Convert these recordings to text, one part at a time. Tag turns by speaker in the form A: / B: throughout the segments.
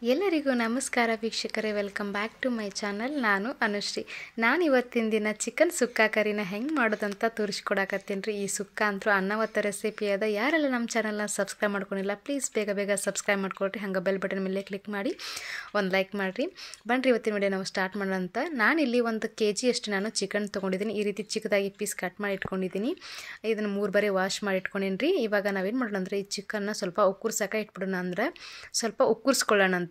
A: ಎಲ್ಲರಿಗೂ ನಮಸ್ಕಾರ ವೀಕ್ಷಕರೇ, welcome back to my channel. ನಾನು ಅನುಶ್ರೀ. ನಾನು ಇವತ್ತಿನ ದಿನ ಚಿಕನ್ ಸುಕ್ಕ ಕರಿನ ಹೆಂಗೆ ಮಾಡೋದಂತ ತೋರಿಸ್ಕೊಡಕತ್ತೀನಿ ರೀ. ಈ ಸುಕ್ಕ ಅಂತೂ ಅನ್ನವತ್ತ ರೆಸಿಪಿ ಅದ. ಯಾರೆಲ್ಲ ನಮ್ಮ ಚಾನಲ್ನ ಸಬ್ಸ್ಕ್ರೈಬ್ ಮಾಡ್ಕೊಂಡಿಲ್ಲ ಪ್ಲೀಸ್ ಬೇಗ ಸಬ್ಸ್ಕ್ರೈಬ್ ಮಾಡ್ಕೊಳ್ರಿ. ಹಂಗೆ ಬೆಲ್ ಬಟನ್ ಮೇಲೆ ಕ್ಲಿಕ್ ಮಾಡಿ ಒಂದು ಲೈಕ್ ಮಾಡಿರಿ. ಬನ್ನಿರಿ ಇವತ್ತಿನ ವಿಡಿಯೋ ನಾವು ಸ್ಟಾರ್ಟ್ ಮಾಡೋಂತ. ನಾನಿಲ್ಲಿ 1 kg ಅಷ್ಟು ನಾನು ಚಿಕನ್ ತೊಗೊಂಡಿದ್ದೀನಿ. ಈ ರೀತಿ ಚಿಕ್ಕದಾಗಿ ಪೀಸ್ ಕಟ್ ಮಾಡಿ ಇಟ್ಕೊಂಡಿದ್ದೀನಿ. ಇದನ್ನು 3 ಬಾರಿ ವಾಶ್ ಮಾಡಿ ಇಟ್ಕೊಂಡಿನಿ ರೀ. ಇವಾಗ ನಾವೇನು ಮಾಡೋಣ ಅಂದರೆ ಈ ಚಿಕನ್ನ ಸ್ವಲ್ಪ ಉಕ್ಕುರ್ಸಕ್ಕೆ ಇಟ್ಬಿಡೋಣ. ಅಂದರೆ ಸ್ವಲ್ಪ ಉಕ್ಕುರ್ಸ್ಕೊಳ್ಳೋಣ ಅಂತ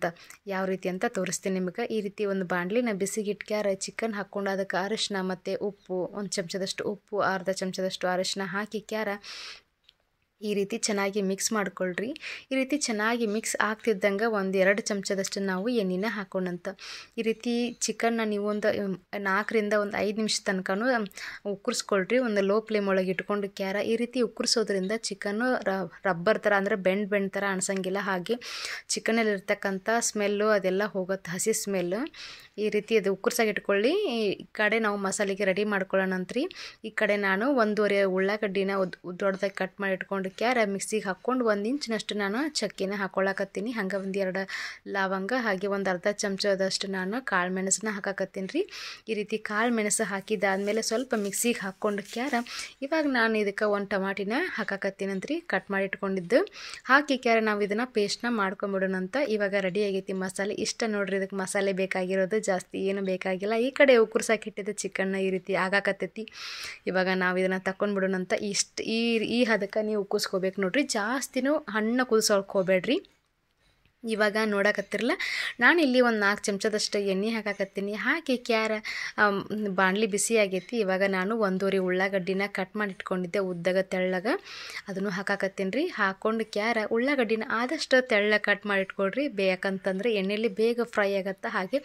A: ಯಾವ ರೀತಿ ಅಂತ ತೋರಿಸ್ತೀನಿ ನಿಮಗೆ. ಈ ರೀತಿ ಒಂದು ಬಾಣಲಿನ ಬಿಸಿಗೆ ಇಟ್ಕ್ಯಾರ ಚಿಕನ್ ಹಾಕ್ಕೊಂಡು ಅದಕ್ಕೆ ಅರಿಶಿನ ಮತ್ತು ಉಪ್ಪು, 1 ಚಮಚದಷ್ಟು ಉಪ್ಪು, ಅರ್ಧ ಚಮಚದಷ್ಟು ಅರಿಶಿನ ಹಾಕಿ ಕ್ಯಾರ ಈ ರೀತಿ ಚೆನ್ನಾಗಿ ಮಿಕ್ಸ್ ಮಾಡ್ಕೊಳ್ರಿ. ಈ ರೀತಿ ಚೆನ್ನಾಗಿ ಮಿಕ್ಸ್ ಆಗ್ತಿದ್ದಂಗೆ 1-2 ಚಮಚದಷ್ಟು ನಾವು ಎಣ್ಣೆನ ಹಾಕೊಂಡಂತ ಈ ರೀತಿ ಚಿಕನ್ನ ನೀವು ಒಂದು 4ರಿಂದ 5 ನಿಮಿಷ ತನಕನೂ ಉಕ್ಕುರ್ಸ್ಕೊಳ್ರಿ. ಒಂದು ಲೋ ಫ್ಲೇಮ್ ಒಳಗೆ ಇಟ್ಕೊಂಡು ಕ್ಯಾರ ಈ ರೀತಿ ಉಕ್ಕುರ್ಸೋದ್ರಿಂದ ಚಿಕನ್ನು ರಬ್ಬರ್ ಥರ ಅಂದರೆ ಬೆಂಡ್ ಥರ ಅನ್ಸಂಗಿಲ್ಲ. ಹಾಗೆ ಚಿಕನಲ್ಲಿರ್ತಕ್ಕಂಥ ಸ್ಮೆಲ್ಲು ಅದೆಲ್ಲ ಹೋಗುತ್ತೆ, ಹಸಿ ಸ್ಮೆಲ್ಲು. ಈ ರೀತಿ ಅದು ಉಕ್ಕುರ್ಸಾಗಿ ಇಟ್ಕೊಳ್ಳಿ. ಈ ಕಡೆ ನಾವು ಮಸಾಲೆಗೆ ರೆಡಿ ಮಾಡ್ಕೊಳ್ಳೋಣಂತ್ರಿ. ಈ ಕಡೆ ನಾನು 1.5 ಉಳ್ಳಾಗಡ್ಡಿನ ದೊಡ್ಡದಾಗಿ ಕಟ್ ಮಾಡಿ ಇಟ್ಕೊಂಡು ಕ್ಯಾರ ಮಿಕ್ಸಿಗೆ ಹಾಕ್ಕೊಂಡು 1 ಇಂಚಿನಷ್ಟು ನಾನು ಚಕ್ಕಿನ ಹಾಕ್ಕೊಳಕತ್ತೀನಿ. ಹಂಗೆ 1-2 ಲವಂಗ, ಹಾಗೆ 1 ಅರ್ಧ ಚಮಚದಷ್ಟು ನಾನು ಕಾಳು ಮೆಣಸನ್ನ ಹಾಕಾಕತ್ತೀನಿ ರೀ. ಈ ರೀತಿ ಕಾಳು ಮೆಣಸು ಹಾಕಿದಾದ್ಮೇಲೆ ಸ್ವಲ್ಪ ಮಿಕ್ಸಿಗೆ ಹಾಕ್ಕೊಂಡು ಕ್ಯಾರ ಇವಾಗ ನಾನು ಇದಕ್ಕೆ 1 ಟಮಾಟಿನ ಹಾಕಾಕತ್ತೀನಂತ್ರಿ, ಕಟ್ ಮಾಡಿ ಇಟ್ಕೊಂಡಿದ್ದು. ಹಾಕಿ ಕ್ಯಾರ ನಾವು ಇದನ್ನು ಪೇಸ್ಟ್ನ ಮಾಡ್ಕೊಂಬಿಡೋಣಂತ. ಇವಾಗ ರೆಡಿ ಆಗೈತಿ ಮಸಾಲೆ. ಇಷ್ಟ ನೋಡ್ರಿ, ಇದಕ್ಕೆ ಮಸಾಲೆ ಬೇಕಾಗಿರೋದು, ಜಾಸ್ತಿ ಏನು ಬೇಕಾಗಿಲ್ಲ. ಈ ಕಡೆ ಉಕ್ಕುರ್ಸಾಕಿಟ್ಟಿದ್ದ ಚಿಕನ್ನ ಈ ರೀತಿ ಆಗಾಕತ್ತೈತಿ. ಇವಾಗ ನಾವು ಇದನ್ನು ತಗೊಂಡ್ಬಿಡೋಣಂತ. ಈ ಹದಕ್ಕೆ ನೀವು ಉಕ್ಕಿಸ್ಕೋಬೇಕು ನೋಡ್ರಿ, ಜಾಸ್ತಿನೂ ಹಣ್ಣು ಕುದಿಸೋಳ್ಕೋಬೇಡ್ರಿ. ಇವಾಗ ನೋಡಕತ್ತಿರಲ್ಲ, ನಾನಿಲ್ಲಿ 4 ಚಮಚದಷ್ಟು ಎಣ್ಣೆ ಹಾಕಾಕತ್ತೀನಿ. ಹಾಕಿ ಕ್ಯಾರ ಬಾಣಲಿ ಬಿಸಿ ಆಗೈತಿ. ಇವಾಗ ನಾನು 1.5 ಉಳ್ಳಾಗಡ್ಡಿನ ಕಟ್ ಮಾಡಿ ಇಟ್ಕೊಂಡಿದ್ದೆ ಉದ್ದಗ ತೆಳ್ಳಗ, ಅದನ್ನು ಹಾಕಾಕತ್ತೀನಿ ರೀ. ಹಾಕ್ಕೊಂಡು ಕ್ಯಾರ ಉಳ್ಳಾಗಡ್ಡಿನ ಆದಷ್ಟು ತೆಳ್ಳಗೆ ಕಟ್ ಮಾಡಿ ಇಟ್ಕೊಳ್ರಿ, ಬೇಕಂತಂದ್ರೆ ಎಣ್ಣೆಯಲ್ಲಿ ಬೇಗ ಫ್ರೈ ಆಗುತ್ತೆ. ಹಾಗೆ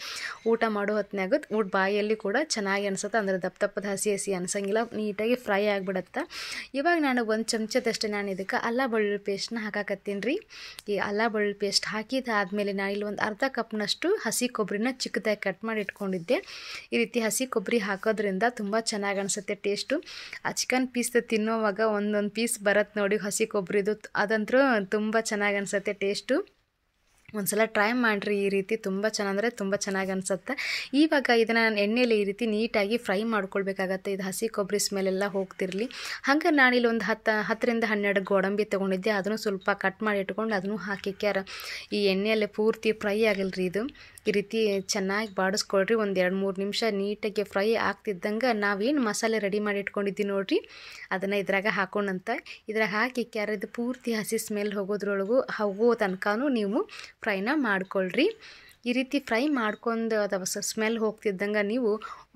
A: ಊಟ ಮಾಡೋ ಹೊತ್ತಿನಾಗ ಬಾಯಲ್ಲಿ ಕೂಡ ಚೆನ್ನಾಗಿ ಅನಿಸುತ್ತೆ, ಅಂದರೆ ದಪ್ಪದ ಹಸಿ ಅನ್ಸಂಗಿಲ್ಲ, ನೀಟಾಗಿ ಫ್ರೈ ಆಗಿಬಿಡುತ್ತೆ. ಇವಾಗ ನಾನು 1 ಚಮಚದಷ್ಟು ನಾನು ಇದಕ್ಕೆ ಅಲ್ಲ ಬೆಳ್ಳುಳ್ಳಿ ಪೇಸ್ಟ್ನ ಹಾಕಾಕತ್ತೀನಿ ರೀ. ಈ ಅಲ್ಲ ಬೆಳ್ಳುಳ್ಳಿ ಪೇಸ್ಟ್ ಹಾಕಿದಾದ್ಮೇಲೆ ನಾನು ಇಲ್ಲಿ 1 ಅರ್ಧ ಕಪ್ನಷ್ಟು ಹಸಿ ಕೊಬ್ಬರಿನ ಚಿಕ್ಕದಾಗಿ ಕಟ್ ಮಾಡಿ ಇಟ್ಕೊಂಡಿದ್ದೆ. ಈ ರೀತಿ ಹಸಿ ಕೊಬ್ಬರಿ ಹಾಕೋದ್ರಿಂದ ತುಂಬ ಚೆನ್ನಾಗಿ ಅನಿಸುತ್ತೆ ಟೇಸ್ಟು. ಆ ಚಿಕನ್ ಪೀಸ್ ತಿನ್ನೋವಾಗ ಒಂದೊಂದು ಪೀಸ್ ಬರುತ್ತೆ ನೋಡಿ ಹಸಿ ಕೊಬ್ಬರಿದು, ಅದಂತೂ ತುಂಬ ಚೆನ್ನಾಗಿ ಅನಿಸುತ್ತೆ ಟೇಸ್ಟು. ಒಂದ್ಸಲ ಟ್ರೈ ಮಾಡಿರಿ, ಈ ರೀತಿ ತುಂಬ ತುಂಬ ಚೆನ್ನಾಗಿ ಅನಿಸುತ್ತೆ. ಇವಾಗ ಇದನ್ನು ಎಣ್ಣೆಯಲ್ಲಿ ಈ ರೀತಿ ನೀಟಾಗಿ ಫ್ರೈ ಮಾಡ್ಕೊಳ್ಬೇಕಾಗತ್ತೆ, ಇದು ಹಸಿ ಕೊಬ್ಬರಿ ಸ್ಮೆಲ್ಲೆಲ್ಲ ಹೋಗ್ತಿರಲಿ. ಹಂಗೆ ನಾನಿಲ್ಲಿ ಒಂದು 10ರಿಂದ 12 ಗೋಡಂಬಿ ತೊಗೊಂಡಿದ್ದೆ, ಅದನ್ನು ಸ್ವಲ್ಪ ಕಟ್ ಮಾಡಿ ಇಟ್ಕೊಂಡು ಅದನ್ನು ಹಾಕಿ ಕ್ಯಾರ ಈ ಎಣ್ಣೆಯಲ್ಲೇ ಪೂರ್ತಿ ಫ್ರೈ ಆಗಲ್ರಿ. ಇದು ಈ ರೀತಿ ಚೆನ್ನಾಗಿ ಬಾಡಿಸ್ಕೊಳ್ರಿ. 1-2-3 ನಿಮಿಷ ನೀಟಾಗಿ ಫ್ರೈ ಆಗ್ತಿದ್ದಂಗೆ ನಾವೇನು ಮಸಾಲೆ ರೆಡಿ ಮಾಡಿ ಇಟ್ಕೊಂಡಿದ್ದೀವಿ ನೋಡಿರಿ, ಅದನ್ನು ಇದ್ರಾಗ ಹಾಕೊಂಡಂತ ಇದ್ರಾಗ ಹಾಕಿ ಕ್ಯಾರ ಇದು ಪೂರ್ತಿ ಹಸಿ ಸ್ಮೆಲ್ ಹೋಗೋ ತನಕನೂ ನೀವು ಫ್ರೈನ ಮಾಡ್ಕೊಳ್ರಿ. ಈ ರೀತಿ ಫ್ರೈ ಮಾಡ್ಕೊಂಡು ಅದು ಸ್ಮೆಲ್ ಹೋಗ್ತಿದ್ದಂಗೆ ನೀವು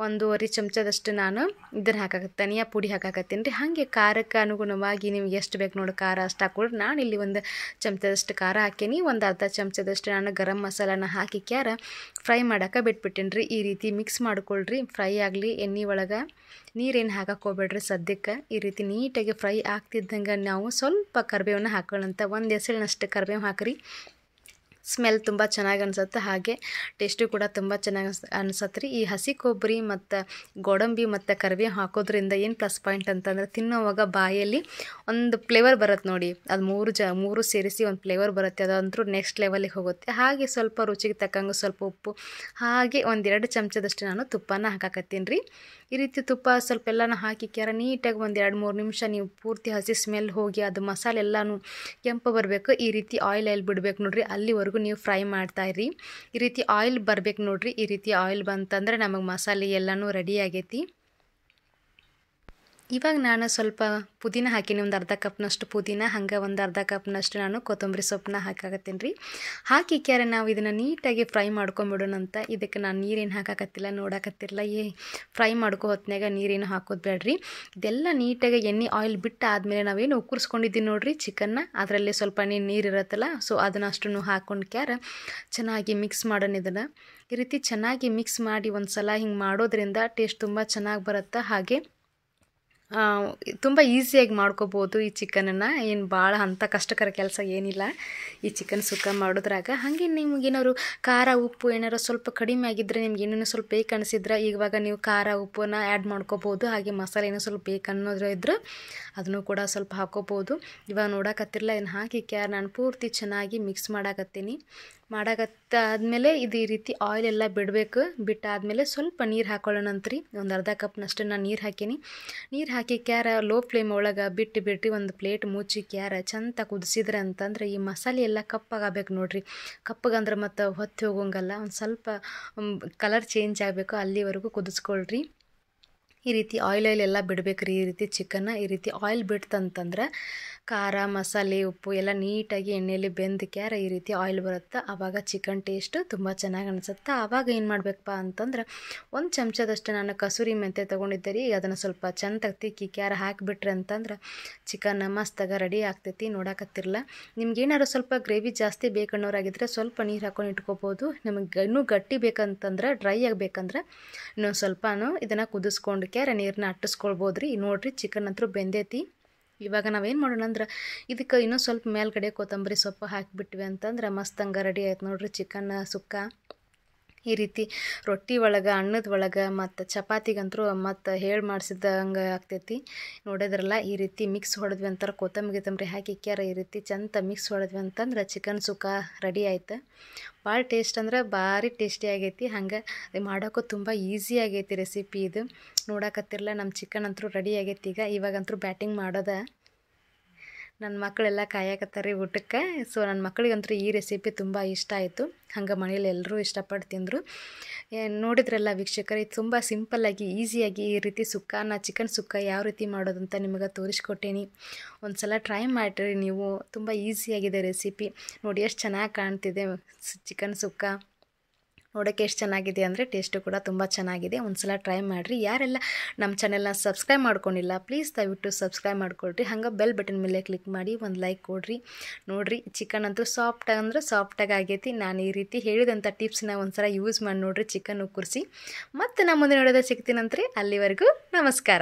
A: 1.5 ಚಮಚದಷ್ಟು ನಾನು ಇದನ್ನು ಧನಿಯಾ ಪುಡಿ ಹಾಕಾಕತ್ತೀನಿ ರೀ. ಹಾಗೆ ಖಾರಕ್ಕೆ ಅನುಗುಣವಾಗಿ ನಿಮ್ಗೆ ಎಷ್ಟು ಬೇಕು ನೋಡಿ ಖಾರ ಅಷ್ಟು ಹಾಕ್ಕೊಳ್ರಿ. ನಾನಿಲ್ಲಿ 1 ಚಮಚದಷ್ಟು ಖಾರ ಹಾಕೀನಿ. 1 ಅರ್ಧ ಚಮಚದಷ್ಟು ನಾನು ಗರಂ ಮಸಾಲಾನ ಹಾಕಿ ಕ್ಯಾರ ಫ್ರೈ ಮಾಡೋಕೆ ಬಿಟ್ಬಿಟ್ಟಿನಿ ರೀ. ಈ ರೀತಿ ಮಿಕ್ಸ್ ಮಾಡ್ಕೊಳ್ರಿ, ಫ್ರೈ ಆಗಲಿ. ಎಣ್ಣೆ ಒಳಗೆ ನೀರೇನು ಹಾಕಕ್ಕೆ ಹೋಗ್ಬೇಡ್ರಿ ಸದ್ಯಕ್ಕೆ. ಈ ರೀತಿ ನೀಟಾಗಿ ಫ್ರೈ ಆಗ್ತಿದ್ದಂಗೆ ನಾವು ಸ್ವಲ್ಪ ಕರಿಬೇವನ್ನ ಹಾಕೊಳ್ಳೋಂಥ 1 ಎಸಳಿನಷ್ಟು ಕರಿಬೇವು ಹಾಕಿರಿ. ಸ್ಮೆಲ್ ತುಂಬ ಚೆನ್ನಾಗಿ ಅನಿಸುತ್ತೆ, ಹಾಗೆ ಟೇಸ್ಟು ಕೂಡ ತುಂಬ ಚೆನ್ನಾಗಿ ಅನಿಸತ್ತೆ ರೀ. ಈ ಹಸಿ ಕೊಬ್ಬರಿ ಮತ್ತು ಗೋಡಂಬಿ ಮತ್ತು ಕರಿಬೇವು ಹಾಕೋದ್ರಿಂದ ಏನು ಪ್ಲಸ್ ಪಾಯಿಂಟ್ ಅಂತಂದರೆ ತಿನ್ನೋವಾಗ ಬಾಯಲ್ಲಿ ಒಂದು ಫ್ಲೇವರ್ ಬರುತ್ತೆ ನೋಡಿ, ಅದು ಮೂರು ಸೇರಿಸಿ ಒಂದು ಫ್ಲೇವರ್ ಬರುತ್ತೆ, ಅದಂತೂ ನೆಕ್ಸ್ಟ್ ಲೆವೆಲಿಗೆ ಹೋಗುತ್ತೆ. ಹಾಗೆ ಸ್ವಲ್ಪ ರುಚಿಗೆ ತಕ್ಕಂಗೆ ಸ್ವಲ್ಪ ಉಪ್ಪು, ಹಾಗೆ 1-2 ಚಮಚದಷ್ಟು ನಾನು ತುಪ್ಪನ ಹಾಕಾಕತ್ತೀನಿ ರೀ. ಈ ರೀತಿ ತುಪ್ಪ ಸ್ವಲ್ಪ ಎಲ್ಲನೂ ಹಾಕಿ ಕ್ಯಾರ ನೀಟಾಗಿ 1-2-3 ನಿಮಿಷ ನೀವು ಪೂರ್ತಿ ಹಸಿ ಸ್ಮೆಲ್ ಹೋಗಿ ಅದು ಮಸಾಲೆ ಎಲ್ಲನೂ ಕೆಂಪು ಬರಬೇಕು. ಈ ರೀತಿ ಆಯಿಲ್ ಬಿಡಬೇಕು ನೋಡ್ರಿ, ಅಲ್ಲಿವರೆಗೂ ನೀವು ಫ್ರೈ ಮಾಡ್ತಾಯಿರಿ. ಈ ರೀತಿ ಆಯಿಲ್ ಬರಬೇಕು ನೋಡ್ರಿ. ಈ ರೀತಿ ಆಯಿಲ್ ಬಂತಂದ್ರೆ ನಮಗೆ ಮಸಾಲೆ ಎಲ್ಲನೂ ರೆಡಿ ಆಗೈತಿ. ಇವಾಗ ನಾನು ಸ್ವಲ್ಪ ಪುದೀನ ಹಾಕೀನಿ, 1 ಅರ್ಧ ಕಪ್ನಷ್ಟು ಪುದೀನ, ಹಂಗೆ 1 ಅರ್ಧ ಕಪ್ನಷ್ಟು ನಾನು ಕೊತ್ತಂಬರಿ ಸೊಪ್ಪನ್ನ ಹಾಕಾಕತ್ತೀನಿ ರೀ. ಹಾಕಿ ಕ್ಯಾರ ನಾವು ಇದನ್ನು ನೀಟಾಗಿ ಫ್ರೈ ಮಾಡ್ಕೊಂಬಿಡೋಣಂತ. ಇದಕ್ಕೆ ನಾನು ನೀರೇನು ಹಾಕಾಕತ್ತಿಲ್ಲ, ನೋಡಾಕತ್ತಿರಲ್ಲ. ಫ್ರೈ ಮಾಡ್ಕೋ ಹೊತ್ನಾಗ ನೀರೇನು ಹಾಕೋದು ಬೇಡ್ರಿ. ಇದೆಲ್ಲ ನೀಟಾಗಿ ಎಣ್ಣೆ ಆಯಿಲ್ ಬಿಟ್ಟು ಆದಮೇಲೆ ನಾವೇನು ಉಕ್ಕುರ್ಸ್ಕೊಂಡಿದ್ದೀವಿ ನೋಡಿರಿ ಚಿಕನ್ನ, ಅದರಲ್ಲಿ ಸ್ವಲ್ಪ ನೀರು ಇರುತ್ತಲ್ಲ, ಸೊ ಅದನ್ನು ಅಷ್ಟನ್ನು ಹಾಕ್ಕೊಂಡು ಕ್ಯಾರ ಚೆನ್ನಾಗಿ ಮಿಕ್ಸ್ ಮಾಡೋಣ. ಇದನ್ನು ಈ ರೀತಿ ಚೆನ್ನಾಗಿ ಮಿಕ್ಸ್ ಮಾಡಿ ಒಂದು ಸಲ ಹಿಂಗೆ ಮಾಡೋದ್ರಿಂದ ಟೇಸ್ಟ್ ತುಂಬ ಚೆನ್ನಾಗಿ ಬರುತ್ತೆ. ಹಾಗೆ ತುಂಬ ಈಸಿಯಾಗಿ ಮಾಡ್ಕೋಬೋದು ಈ ಚಿಕನನ್ನು. ಏನು ಭಾಳ ಅಂಥ ಕಷ್ಟಕರ ಕೆಲಸ ಏನಿಲ್ಲ ಈ ಚಿಕನ್ ಸುಕ್ಕ ಮಾಡೋದ್ರಾಗ. ಹಾಗೆ ನಿಮ್ಗೇನಾದ್ರು ಖಾರ ಉಪ್ಪು ಏನಾರು ಸ್ವಲ್ಪ ಕಡಿಮೆ ಆಗಿದ್ದರೆ, ನಿಮ್ಗೆ ಏನೇನೋ ಸ್ವಲ್ಪ ಬೇಕು ಅನಿಸಿದ್ರೆ ಇವಾಗ ನೀವು ಖಾರ ಉಪ್ಪನ್ನ ಆ್ಯಡ್ ಮಾಡ್ಕೋಬೋದು. ಹಾಗೆ ಮಸಾಲೆ ಏನೋ ಸ್ವಲ್ಪ ಬೇಕು ಅನ್ನೋದ್ರ ಇದ್ರೆ ಅದನ್ನು ಕೂಡ ಸ್ವಲ್ಪ ಹಾಕೋಬೋದು. ಇವಾಗ ನೋಡಕತ್ತಿರಲ್ಲ, ಇದನ್ನು ಹಾಕಿ ನಾನು ಪೂರ್ತಿ ಚೆನ್ನಾಗಿ ಮಿಕ್ಸ್ ಮಾಡಾಕತ್ತಾದ್ಮೇಲೆ ಇದು ಈ ರೀತಿ ಆಯಿಲ್ ಎಲ್ಲ ಬಿಡಬೇಕು. ಬಿಟ್ಟಾದಮೇಲೆ ಸ್ವಲ್ಪ ನೀರು ಹಾಕೊಳ್ಳೋಣಂತ್ರಿ. ಒಂದು ಅರ್ಧ ಕಪ್ನಷ್ಟು ನಾನು ನೀರು ಹಾಕೀನಿ. ನೀರು ಹಾಕಿ ಲೋ ಫ್ಲೇಮ್ ಒಳಗೆ ಬಿಟ್ಟು ಒಂದು ಪ್ಲೇಟ್ ಮುಚ್ಚಿ ಚಂದ ಕುದಿಸಿದ್ರೆ ಅಂತಂದ್ರೆ ಈ ಮಸಾಲೆ ಎಲ್ಲ ಕಪ್ಪಾಗಬೇಕು ನೋಡ್ರಿ. ಕಪ್ಪಗಂದ್ರೆ ಮತ್ತು ಹೊತ್ತಿ ಹೋಗೋಂಗಲ್ಲ, ಒಂದು ಸ್ವಲ್ಪ ಕಲರ್ ಚೇಂಜ್ ಆಗಬೇಕು, ಅಲ್ಲಿವರೆಗೂ ಕುದಿಸ್ಕೊಳ್ರಿ. ಈ ರೀತಿ ಆಯಿಲ್ ಎಲ್ಲ ಬಿಡಬೇಕ್ರಿ. ಈ ರೀತಿ ಚಿಕನ್ನ ಈ ರೀತಿ ಆಯಿಲ್ ಬಿಡ್ತಂತಂದ್ರೆ ಖಾರ ಮಸಾಲೆ ಉಪ್ಪು ಎಲ್ಲ ನೀಟಾಗಿ ಎಣ್ಣೆಯಲ್ಲಿ ಬೆಂದು ಈ ರೀತಿ ಆಯಿಲ್ ಬರುತ್ತೆ. ಆವಾಗ ಚಿಕನ್ ಟೇಸ್ಟು ತುಂಬ ಚೆನ್ನಾಗಿ ಅನಿಸುತ್ತೆ. ಆವಾಗ ಏನು ಮಾಡಬೇಕಪ್ಪ ಅಂತಂದ್ರೆ ಒಂದು ಚಮಚದಷ್ಟು ನಾನು ಕಸೂರಿ ಮೆಂತ್ಯ ತೊಗೊಂಡಿದ್ದೆ ರೀ. ಅದನ್ನು ಸ್ವಲ್ಪ ಚೆಂದಾಗಿ ತಿಕ್ಕಿ ಹಾಕಿಬಿಟ್ರೆ ಅಂತಂದ್ರೆ ಚಿಕನ್ ಮಸ್ತಾಗ ರೆಡಿ ಆಗ್ತೈತಿ. ನೋಡಕತ್ತಿರಲ್ಲ, ನಿಮ್ಗೇನಾದ್ರು ಸ್ವಲ್ಪ ಗ್ರೇವಿ ಜಾಸ್ತಿ ಬೇಕನ್ನೋರಾಗಿದ್ದರೆ ಸ್ವಲ್ಪ ನೀರು ಹಾಕೊಂಡು ಇಟ್ಕೋಬೋದು. ನಿಮಗೆ ಇನ್ನೂ ಗಟ್ಟಿ ಬೇಕಂತಂದ್ರೆ, ಡ್ರೈ ಆಗಬೇಕಂದ್ರೆ ಇನ್ನೊಂದು ಸ್ವಲ್ಪ ಇದನ್ನು ಕುದಿಸ್ಕೊಂಡು ನೀರನ್ನ ಅಟ್ಟಿಸ್ಕೊಳ್ಬೋದು ರೀ. ನೋಡಿರಿ, ಚಿಕನ್ ಅಂತೂ ಬೆಂದೈತಿ. ಇವಾಗ ನಾವೇನು ಮಾಡೋಣ ಅಂದ್ರೆ ಇದಕ್ಕೆ ಇನ್ನೂ ಸ್ವಲ್ಪ ಮೇಲ್ಗಡೆ ಕೊತ್ತಂಬರಿ ಸೊಪ್ಪು ಹಾಕಿಬಿಟ್ವಿ ಅಂತಂದ್ರೆ ಮಸ್ತಂಗೆ ರೆಡಿ ಆಯ್ತು ನೋಡಿರಿ ಚಿಕನ್ ಸುಕ್ಕ. ಈ ರೀತಿ ರೊಟ್ಟಿ ಒಳಗೆ, ಅನ್ನದ ಒಳಗೆ ಮತ್ತು ಚಪಾತಿಗಂತರೂ ಮತ್ತು ಮಾಡಿಸಿದಂಗೆ ಆಗ್ತೈತಿ. ನೋಡಿದ್ರಲ್ಲ, ಈ ರೀತಿ ಮಿಕ್ಸ್ ಹೊಡೆದ್ವಿ ಅಂತಾರೆ, ಕೊತ್ತಂಬರಿ ಹಾಕಿ ಈ ರೀತಿ ಚಂದ ಮಿಕ್ಸ್ ಹೊಡೆದ್ವಿ ಅಂತಂದ್ರೆ ಚಿಕನ್ ಸುಕ್ಕ ರೆಡಿ ಆಯ್ತು. ಭಾಳ ಟೇಸ್ಟ್ ಅಂದ್ರೆ ಭಾರಿ ಟೇಸ್ಟಿ ಆಗೈತಿ. ಹಂಗೆ ಮಾಡೋಕ್ಕೂ ತುಂಬ ಈಸಿ ಆಗೈತಿ ರೆಸಿಪಿ ಇದು. ನೋಡಕತ್ತಿರಲ್ಲ, ನಮ್ಮ ಚಿಕನ್ ಅಂತೂ ರೆಡಿ ಆಗೈತಿ. ಇವಾಗಂತೂ ಬ್ಯಾಟಿಂಗ್ ಮಾಡೋದ. ನನ್ನ ಮಕ್ಕಳೆಲ್ಲ ಕಾಯಕತ್ತಾರೆ ಊಟಕ್ಕೆ. ಸೊ ನನ್ನ ಮಕ್ಕಳಿಗಂತೂ ಈ ರೆಸಿಪಿ ತುಂಬ ಇಷ್ಟ ಆಯಿತು. ಹಂಗೆ ಮನೇಲಿ ಎಲ್ಲರೂ ಇಷ್ಟಪಟ್ಟು ತಿಂದರು. ನೋಡಿದ್ರಲ್ಲ ವೀಕ್ಷಕರೇ, ತುಂಬ ಸಿಂಪಲ್ಲಾಗಿ ಈಸಿಯಾಗಿ ಈ ರೀತಿ ಚಿಕನ್ ಸುಕ್ಕ ಯಾವ ರೀತಿ ಮಾಡೋದಂತ ನಿಮಗೆ ತೋರಿಸ್ಕೊಟ್ಟೇನಿ. ಒಂದು ಸಲ ಟ್ರೈ ಮಾಡಿರಿ ನೀವು. ತುಂಬ ಈಸಿಯಾಗಿದೆ ರೆಸಿಪಿ. ನೋಡಿ ಎಷ್ಟು ಚೆನ್ನಾಗಿ ಕಾಣ್ತಿದೆ ಚಿಕನ್ ಸುಕ್ಕ. ನೋಡೋಕ್ಕೆ ಎಷ್ಟು ಚೆನ್ನಾಗಿದೆ ಅಂದರೆ ಟೇಸ್ಟು ಕೂಡ ತುಂಬ ಚೆನ್ನಾಗಿದೆ. ಒಂದು ಸಲ ಟ್ರೈ ಮಾಡಿರಿ. ಯಾರೆಲ್ಲ ನಮ್ಮ ಚಾನೆಲ್ನ ಸಬ್ಸ್ಕ್ರೈಬ್ ಮಾಡ್ಕೊಂಡಿಲ್ಲ ಪ್ಲೀಸ್ ದಯವಿಟ್ಟು ಸಬ್ಸ್ಕ್ರೈಬ್ ಮಾಡ್ಕೊಳ್ರಿ. ಹಂಗೆ ಬೆಲ್ ಬಟನ್ ಮೇಲೆ ಕ್ಲಿಕ್ ಮಾಡಿ ಒಂದು ಲೈಕ್ ಕೊಡ್ರಿ. ನೋಡಿರಿ, ಚಿಕನ್ ಅಂತೂ ಸಾಫ್ಟಾಗಿ ಆಗೈತಿ. ನಾನು ಈ ರೀತಿ ಹೇಳಿದಂಥ ಟಿಪ್ಸ್ನ ಒಂದು ಸಲ ಯೂಸ್ ಮಾಡಿ ನೋಡಿರಿ ಚಿಕನ್ ಕುರ್ಸಿ. ಮತ್ತು ನಾನು ಮುಂದೆ ನೋಡೋದೇ ಸಿಗ್ತೀನಂತ್ರಿ. ಅಲ್ಲಿವರೆಗೂ ನಮಸ್ಕಾರ.